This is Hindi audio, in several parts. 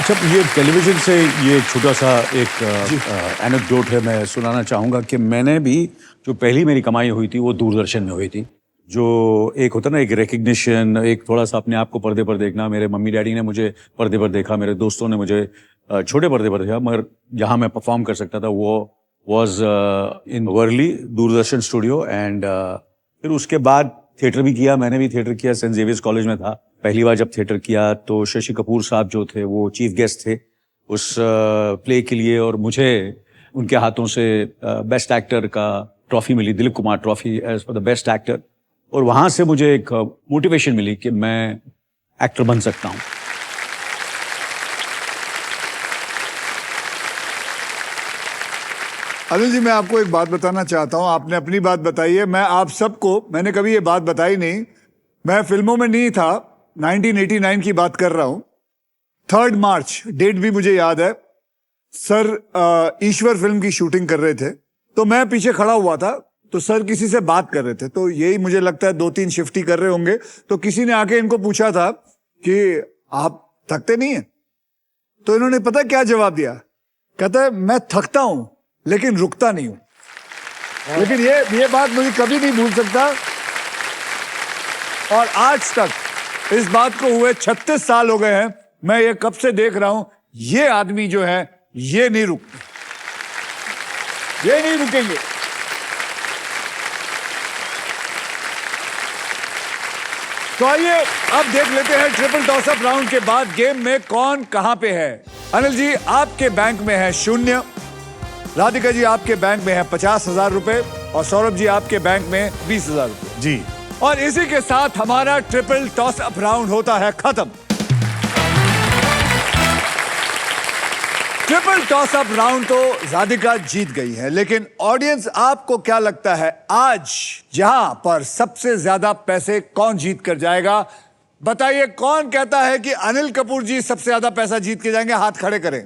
अच्छा, ये टेलीविजन से ये एक छोटा सा एक एनेक्डोट है, मैं सुनाना चाहूँगा कि मैंने भी जो पहली मेरी कमाई हुई थी वो दूरदर्शन में हुई थी। जो एक होता ना, एक रिकग्निशन, एक थोड़ा सा अपने आप को पर्दे पर देखना। मेरे मम्मी डैडी ने मुझे पर्दे पर देखा, मेरे दोस्तों ने मुझे छोटे पर्दे पर देखा, मगर जहाँ मैं परफॉर्म कर सकता था वो was in Worli Doordarshan studio. And फिर उसके बाद थिएटर भी किया, मैंने भी थिएटर किया, सेंट जेवियर्स कॉलेज में था। पहली बार जब थिएटर किया तो शशि कपूर साहब जो थे वो चीफ गेस्ट थे उस प्ले के लिए, और मुझे उनके हाथों से बेस्ट एक्टर का ट्रॉफी मिली, Dilip Kumar trophy as for the best actor. और वहाँ से मुझे एक मोटिवेशन मिली कि मैं एक्टर बन सकता हूँ। अनिल जी, मैं आपको एक बात बताना चाहता हूँ। आपने अपनी बात बताई है, मैं आप सबको, मैंने कभी ये बात बताई नहीं। मैं फिल्मों में नहीं था, 1989 की बात कर रहा हूँ। 3 मार्च डेट भी मुझे याद है। सर ईश्वर फिल्म की शूटिंग कर रहे थे, तो मैं पीछे खड़ा हुआ था, तो सर किसी से बात कर रहे थे, तो यही मुझे लगता है 2-3 शिफ्टी कर रहे होंगे। तो किसी ने आके इनको पूछा था कि आप थकते नहीं है? तो इन्होंने पता क्या जवाब दिया? कहता है मैं थकता हूं लेकिन रुकता नहीं हूं। लेकिन ये बात मुझे कभी नहीं भूल सकता, और आज तक इस बात को हुए 36 साल हो गए हैं। मैं ये कब से देख रहा हूं, ये आदमी जो है ये नहीं रुकते, ये नहीं रुकेंगे। तो आइए अब देख लेते हैं ट्रिपल टॉस अप राउंड के बाद गेम में कौन कहां पे है। अनिल जी, आपके बैंक में है 0, राधिका जी आपके बैंक में है 50,000 रुपए, और सौरभ जी आपके बैंक में 20,000 रुपए जी। और इसी के साथ हमारा ट्रिपल टॉस अप राउंड होता है खत्म। ट्रिपल टॉस अप राउंड तो राधिका जीत गई है, लेकिन ऑडियंस आपको क्या लगता है आज जहां पर सबसे ज्यादा पैसे कौन जीत कर जाएगा? बताइए, कौन कहता है कि अनिल कपूर जी सबसे ज्यादा पैसा जीत के जाएंगे? हाथ खड़े करें।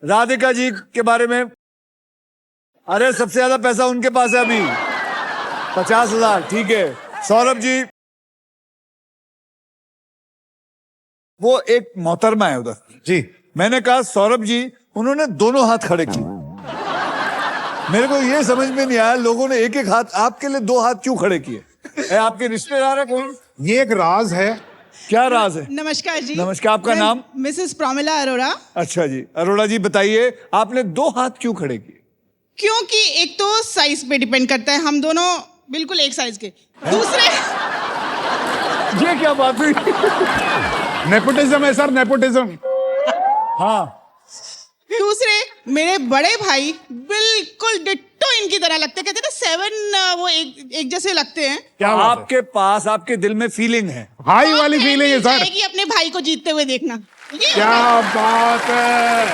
राधिका जी के बारे में? अरे सबसे ज्यादा पैसा उनके पास है अभी, 50,000। ठीक है। सौरभ जी? वो एक मोहतरमा है उधर जी। मैंने कहा सौरभ जी, उन्होंने दोनों हाथ खड़े किए। मेरे को ये समझ में नहीं आया, लोगों ने एक एक हाथ, आपके लिए 2 हाथ क्यों खड़े किए? आपके रिश्तेदार है कोई? ये एक राज है। क्या राज है? नमस्कार जी। नमस्कार, आपका नाम? मिसेस प्रोमिला अरोड़ा। अच्छा जी, अरोड़ा जी बताइए, आपने 2 हाथ क्यों खड़े किए? क्योंकि एक तो साइज पे डिपेंड करता है, हम दोनों बिल्कुल एक साइज के। दूसरे ये क्या बात हुई? नेपोटिज्म है सर, नेपोटिज्म। हाँ। दूसरे मेरे बड़े भाई बिल्कुल डिट्टो इनकी तरह लगते, कहते हैं 7 वो एक जैसे लगते हैं। क्या बात है? आपके पास, आपके दिल में फीलिंग है, हाई वाली फीलिंग है सर। जाएगी अपने भाई को जीतते हुए देखना। क्या बात है।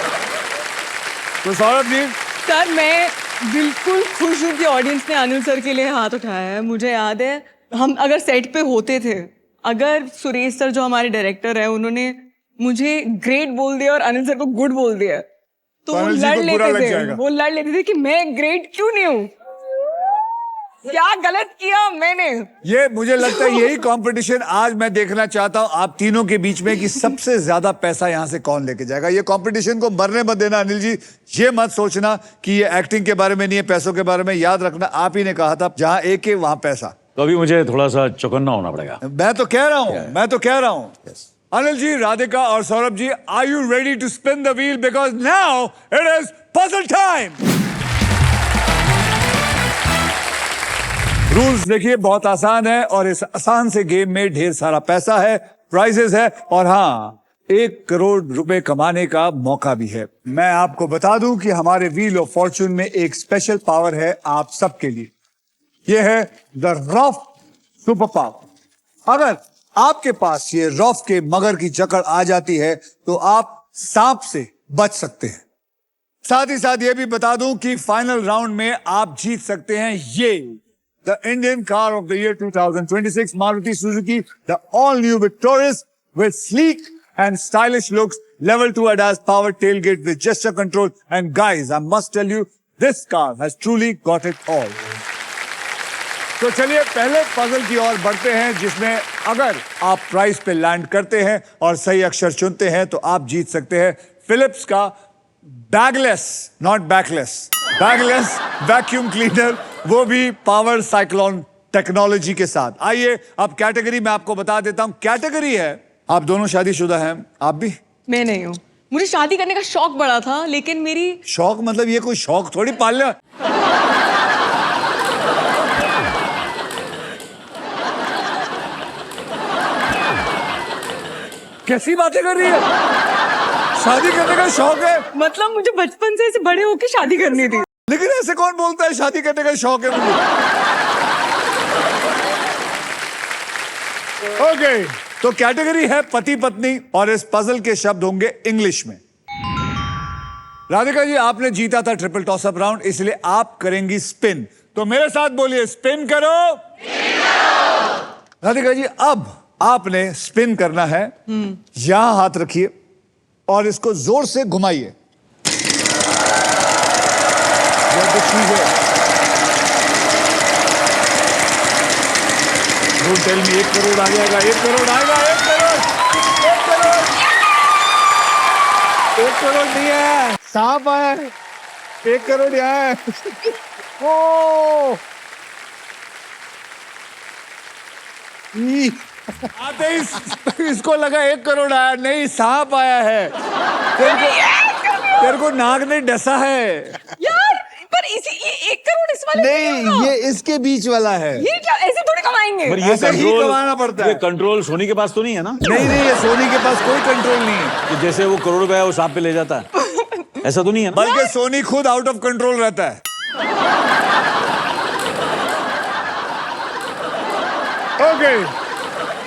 तो सौरभ जी? सर, मैं बिल्कुल खुश हूँ कि ऑडियंस ने अनिल सर के लिए हाथ उठाया है। मुझे याद है, हम अगर सेट पे होते थे, अगर सुरेश सर जो हमारे डायरेक्टर है उन्होंने मुझे ग्रेट बोल दिया और अनिल सर को गुड बोल दिया, तो वो लड़ लेते थे कि मैं ग्रेट क्यों नहीं हूँ, क्या गलत किया मैंने। ये मुझे लगता है यही कंपटीशन आज मैं देखना चाहता हूं आप तीनों के बीच में कि सबसे ज्यादा पैसा यहां से कौन लेके जाएगा। ये कंपटीशन को मरने मत देना अनिल जी। ये मत सोचना कि ये एक्टिंग के बारे में नहीं है, पैसों के बारे में। याद रखना, आप ही ने कहा था जहां एक है वहां पैसा। तो अभी मुझे थोड़ा सा चौकन्ना होना पड़ेगा। मैं तो कह रहा हूं, अनिल जी, राधिका और Saurabh ji, are you ready to spin the wheel? Because now it is puzzle time. Rules देखिए, बहुत आसान है, और इस आसान से गेम में ढेर सारा पैसा है, प्राइजेस है, और हाँ, 1 करोड़ रुपए कमाने का मौका भी है। मैं आपको बता दूं कि हमारे व्हील ऑफ फॉर्चून में एक स्पेशल पावर है आप सबके लिए। यह है द रफ सुपर पावर। अगर आपके पास ये रफ के मगर की जकड़ आ जाती है तो आप सांप से बच सकते हैं। साथ ही साथ ये भी बता दूं कि फाइनल राउंड में आप जीत सकते हैं ये the Indian car of the year 2026 Maruti Suzuki, the all-new Victoris with sleek and stylish looks, level 2 ADAS power tailgate with gesture control. And guys, I must tell you, this car has truly got it all. तो चलिए पहले पजल की ओर बढ़ते हैं, जिसमें अगर आप प्राइस पे लैंड करते हैं और सही अक्षर चुनते हैं तो आप जीत सकते हैं फिलिप्स का bagless, not backless, bagless vacuum cleaner, वो भी पावर साइक्लोन टेक्नोलॉजी के साथ। आइए अब कैटेगरी मैं आपको बता देता हूं। कैटेगरी है, आप दोनों शादीशुदा हैं, आप भी? मैं नहीं हूँ। मुझे शादी करने का शौक बड़ा था, लेकिन मेरी शौक मतलब ये कोई शौक थोड़ी पालना। कैसी बातें कर रही है? शादी करने का शौक है? मतलब मुझे बचपन से ऐसे बड़े होके शादी करनी थी। लेकिन ऐसे कौन बोलता है शादी करने का शौक है मुझे? ओके, तो कैटेगरी है पति पत्नी और इस पजल के शब्द होंगे इंग्लिश में। राधिका जी, आपने जीता था ट्रिपल टॉस अप राउंड, इसलिए आप करेंगी स्पिन। तो मेरे साथ बोलिए, स्पिन करो। राधिका जी, अब आपने स्पिन करना है। यहां हाथ रखिए और इसको जोर से घुमाइए। डोंट टेल मी 1 करोड़ आ जाएगा, 1 करोड़ आएगा, 1 करोड़, 1 करोड़, 1 करोड़ नहीं है, सांप है, 1 करोड़ यहाँ है। ओ आते ही इसको लगा 1 करोड़ आया, नहीं सांप आया है। तेरे को नाग ने डसा है। यार, पर ये 1 करोड़ इस वाले में क्यों नहीं, ना? ये इसके बीच वाला है। ये क्या ऐसे थोड़ी कमाएंगे? पर ये ऐसे ही कमाना पड़ता है। ये कंट्रोल सोनी के पास तो नहीं है ना? नहीं नहीं, ये सोनी के पास कोई कंट्रोल नहीं है, कि जैसे वो करोड़ रुपया वो सांप पे ले जाता है, ऐसा तो नहीं है ना? बल्कि सोनी खुद आउट ऑफ कंट्रोल रहता है। ओके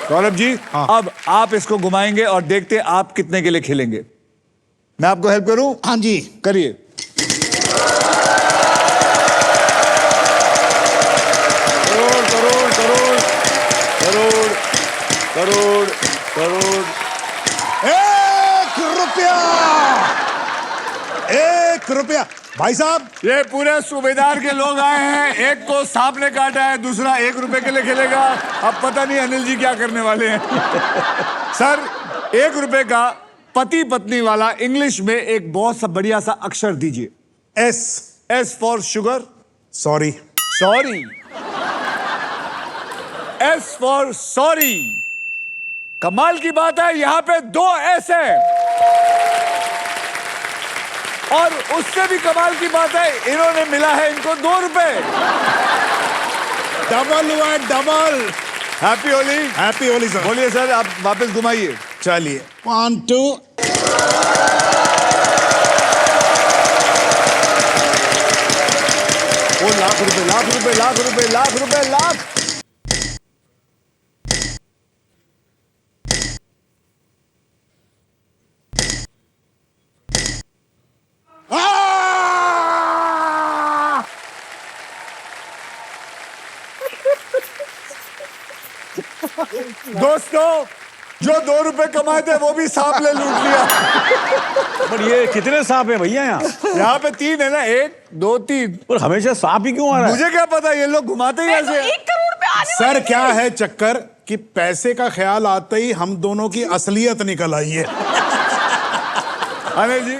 सौरभ जी, हाँ। अब आप इसको घुमाएंगे और देखते हैं आप कितने के लिए खेलेंगे। मैं आपको हेल्प करूं? हाँ जी। करिए। करोड़ करोड़ करोड़ करोड़ करोड़ करोड़ 1 रुपया, 1 रुपया। भाई साहब, ये पूरे सूबेदार के लोग आए हैं, एक को सांप ने काटा है, दूसरा 1 रुपए के लिए खेलेगा। अब पता नहीं अनिल जी क्या करने वाले हैं। सर, 1 रुपए का पति पत्नी वाला इंग्लिश में एक बहुत सा बढ़िया सा अक्षर दीजिए। S. S for sugar. Sorry. Sorry. S for sorry. कमाल की बात है, यहां पे 2 एस है। और उससे भी कमाल की बात है, इन्होंने मिला है इनको 2 रुपए। डबल हुआ है, double. Happy Holi. Happy Holi sir. बोलिए सर, आप वापस घुमाइए। चलिए 1 2। वो लाख रुपए, लाख रुपए, लाख रुपए, लाख रुपए, लाख। दोस्तों, जो 2 रुपए कमाए थे वो भी सांप ने लूट लिया। पर ये कितने सांप है भैया यहाँ पे 3 है ना, 1 2 3। और हमेशा सांप ही क्यों आ रहा है? मुझे क्या पता, ये लोग घुमाते ही ऐसे। 1 करोड़ पे आने सर क्या है चक्कर कि पैसे का ख्याल आते ही हम दोनों की असलियत निकल आई है। अनिल जी,